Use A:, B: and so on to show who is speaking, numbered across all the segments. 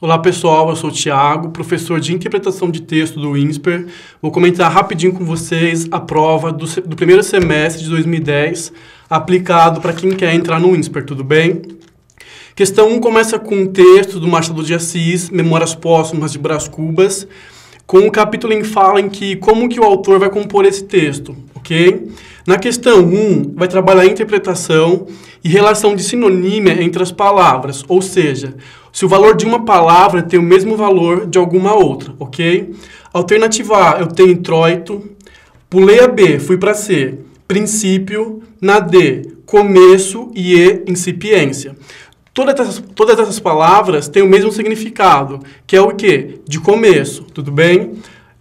A: Olá pessoal, eu sou o Thiago, professor de interpretação de texto do INSPER. Vou comentar rapidinho com vocês a prova do primeiro semestre de 2010, aplicado para quem quer entrar no INSPER, tudo bem? Questão 1 começa com um texto do Machado de Assis, Memórias Póstumas de Brás Cubas, com um capítulo em fala em que como que o autor vai compor esse texto, ok? Na questão 1, vai trabalhar a interpretação e relação de sinonímia entre as palavras, ou seja, se o valor de uma palavra tem o mesmo valor de alguma outra, ok? Alternativa A, eu tenho introito, pulei a B, fui para C, princípio, na D, começo e E, incipiência. Todas essas palavras têm o mesmo significado, que é o quê? De começo, tudo bem?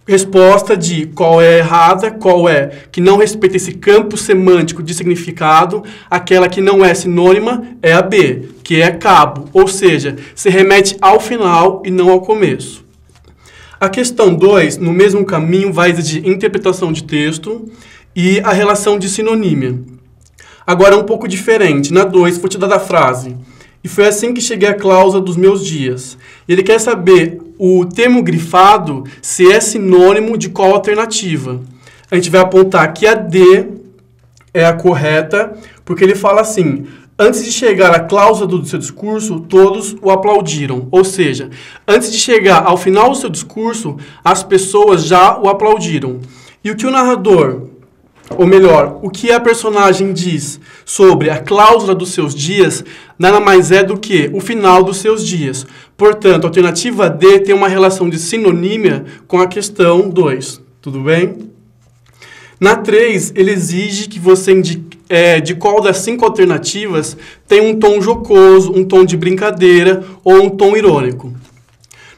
A: Resposta de qual é errada, qual é que não respeita esse campo semântico de significado, aquela que não é sinônima é a B, que é cabo, ou seja, se remete ao final e não ao começo. A questão 2, no mesmo caminho, vai exigir interpretação de texto e a relação de sinonímia. Agora é um pouco diferente. Na 2, vou te dar a frase. E foi assim que cheguei à cláusula dos meus dias. Ele quer saber o termo grifado se é sinônimo de qual alternativa. A gente vai apontar que a D é a correta, porque ele fala assim, antes de chegar à cláusula do seu discurso, todos o aplaudiram. Ou seja, antes de chegar ao final do seu discurso, as pessoas já o aplaudiram. E o que o narrador, ou melhor, o que a personagem diz sobre a cláusula dos seus dias, nada mais é do que o final dos seus dias. Portanto, a alternativa D tem uma relação de sinonímia com a questão 2. Tudo bem? Na 3, ele exige que você indique de qual das 5 alternativas tem um tom jocoso, um tom de brincadeira ou um tom irônico.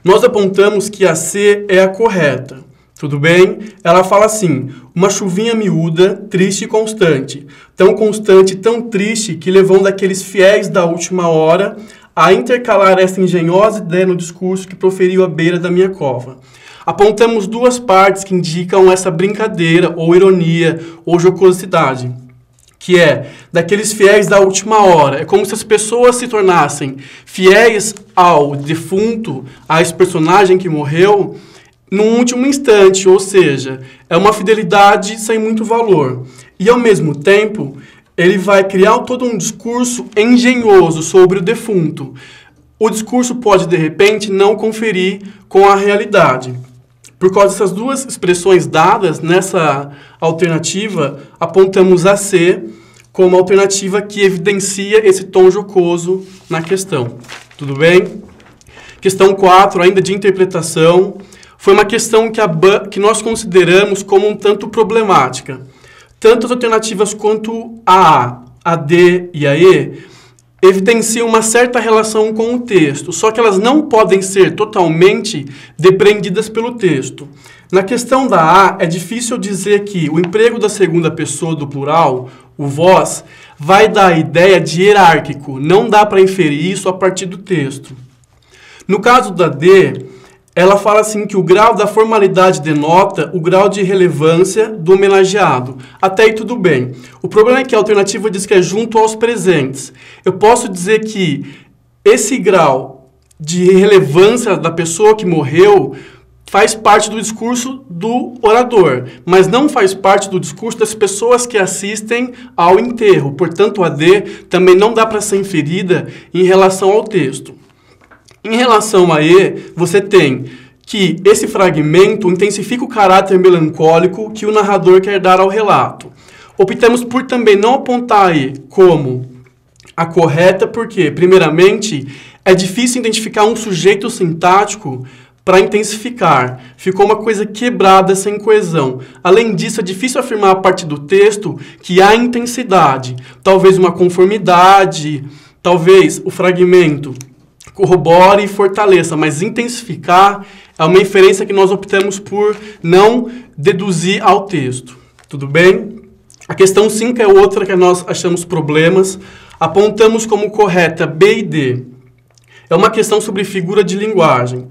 A: Nós apontamos que a C é a correta. Tudo bem? Ela fala assim, uma chuvinha miúda, triste e constante. Tão constante e tão triste que levou daqueles fiéis da última hora a intercalar essa engenhosa ideia no discurso que proferiu à beira da minha cova. Apontamos duas partes que indicam essa brincadeira, ou ironia, ou jocosidade, que é daqueles fiéis da última hora. É como se as pessoas se tornassem fiéis ao defunto, a esse personagem que morreu, no último instante, ou seja, é uma fidelidade sem muito valor. E, ao mesmo tempo, ele vai criar todo um discurso engenhoso sobre o defunto. O discurso pode, de repente, não conferir com a realidade. Por causa dessas duas expressões dadas nessa alternativa, apontamos a C como alternativa que evidencia esse tom jocoso na questão. Tudo bem? Questão 4, ainda de interpretação. Foi uma questão que nós consideramos como um tanto problemática. Tanto as alternativas quanto a D e a E evidenciam uma certa relação com o texto, só que elas não podem ser totalmente depreendidas pelo texto. Na questão da A, é difícil dizer que o emprego da segunda pessoa do plural, o vós, vai dar a ideia de hierárquico. Não dá para inferir isso a partir do texto. No caso da D, ela fala assim que o grau da formalidade denota o grau de relevância do homenageado. Até aí tudo bem. O problema é que a alternativa diz que é junto aos presentes. Eu posso dizer que esse grau de relevância da pessoa que morreu faz parte do discurso do orador, mas não faz parte do discurso das pessoas que assistem ao enterro. Portanto, a D também não dá para ser inferida em relação ao texto. Em relação a E, você tem que esse fragmento intensifica o caráter melancólico que o narrador quer dar ao relato. Optamos por também não apontar a E como a correta, porque, primeiramente, é difícil identificar um sujeito sintático para intensificar. Ficou uma coisa quebrada, sem coesão. Além disso, é difícil afirmar a partir do texto que há intensidade. Talvez uma conformidade, talvez o fragmento corrobore e fortaleça, mas intensificar é uma inferência que nós optamos por não deduzir ao texto. Tudo bem? A questão 5 é outra que nós achamos problemas. Apontamos como correta B e D. É uma questão sobre figura de linguagem.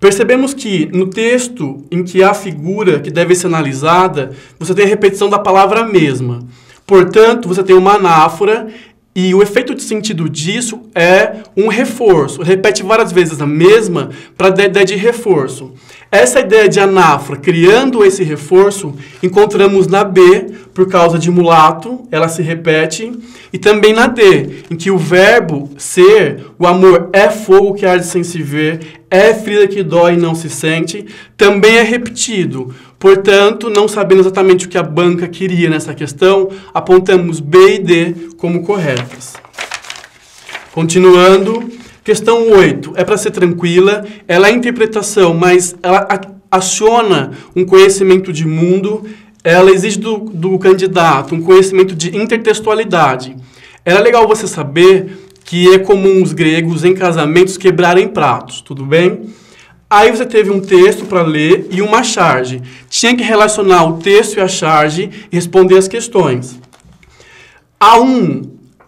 A: Percebemos que no texto em que há figura que deve ser analisada, você tem a repetição da palavra mesma. Portanto, você tem uma anáfora E o efeito de sentido disso é um reforço. Repete várias vezes a mesma para dar a ideia de reforço. Essa ideia de anáfora, criando esse reforço, encontramos na B, por causa de mulato, ela se repete, e também na D, em que o verbo ser, o amor é fogo que arde sem se ver, é ferida que dói e não se sente, também é repetido. Portanto, não sabendo exatamente o que a banca queria nessa questão, apontamos B e D como corretas. Continuando, questão 8. É para ser tranquila, ela é interpretação, mas ela aciona um conhecimento de mundo, ela exige do candidato um conhecimento de intertextualidade. Era legal você saber que é comum os gregos em casamentos quebrarem pratos, tudo bem? Aí você teve um texto para ler e uma charge. Tinha que relacionar o texto e a charge e responder as questões.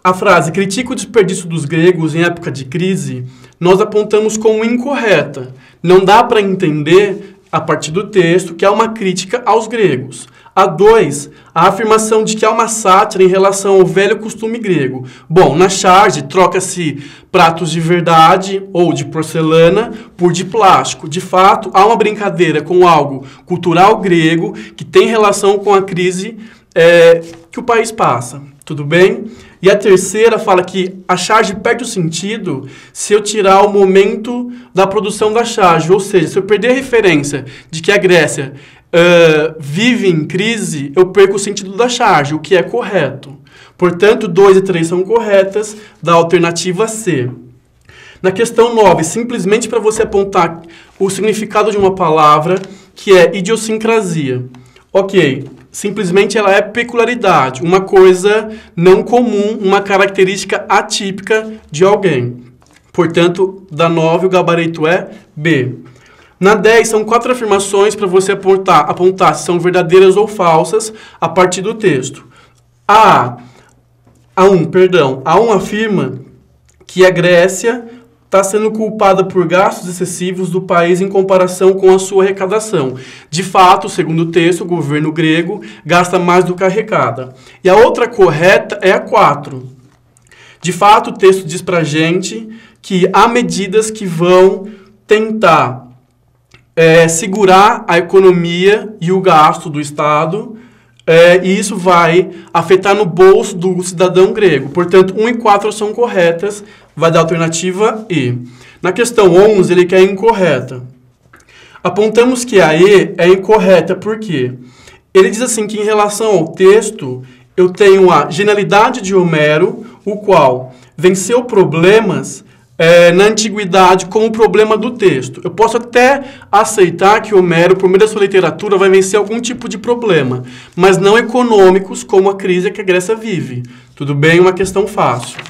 A: A frase critica o desperdício dos gregos em época de crise, nós apontamos como incorreta. Não dá para entender, a partir do texto, que há uma crítica aos gregos. A 2, a afirmação de que há uma sátira em relação ao velho costume grego. Bom, na charge, troca-se pratos de verdade ou de porcelana por de plástico. De fato, há uma brincadeira com algo cultural grego que tem relação com a crise que o país passa. Tudo bem? E a terceira fala que a charge perde o sentido se eu tirar o momento da produção da charge. Ou seja, se eu perder a referência de que a Grécia vive em crise, eu perco o sentido da charge, o que é correto. Portanto, 2 e 3 são corretas, da alternativa C. Na questão 9, simplesmente para você apontar o significado de uma palavra, que é idiosincrasia. Ok, simplesmente ela é peculiaridade, uma coisa não comum, uma característica atípica de alguém. Portanto, da 9 o gabarito é B. Na 10, são 4 afirmações para você apontar se são verdadeiras ou falsas a partir do texto. A1 afirma que a Grécia está sendo culpada por gastos excessivos do país em comparação com a sua arrecadação. De fato, segundo o texto, o governo grego gasta mais do que arrecada. E a outra correta é a 4. De fato, o texto diz para a gente que há medidas que vão tentar segurar a economia e o gasto do Estado, e isso vai afetar no bolso do cidadão grego. Portanto, 1 e 4 são corretas, vai dar a alternativa E. Na questão 11, ele quer incorreta. Apontamos que a E é incorreta, por quê? Ele diz assim que em relação ao texto, eu tenho a genialidade de Homero, o qual venceu problemas na antiguidade como o problema do texto. Eu posso até aceitar que Homero, por meio da sua literatura, vai vencer algum tipo de problema, mas não econômicos como a crise que a Grécia vive. Tudo bem? Uma questão fácil.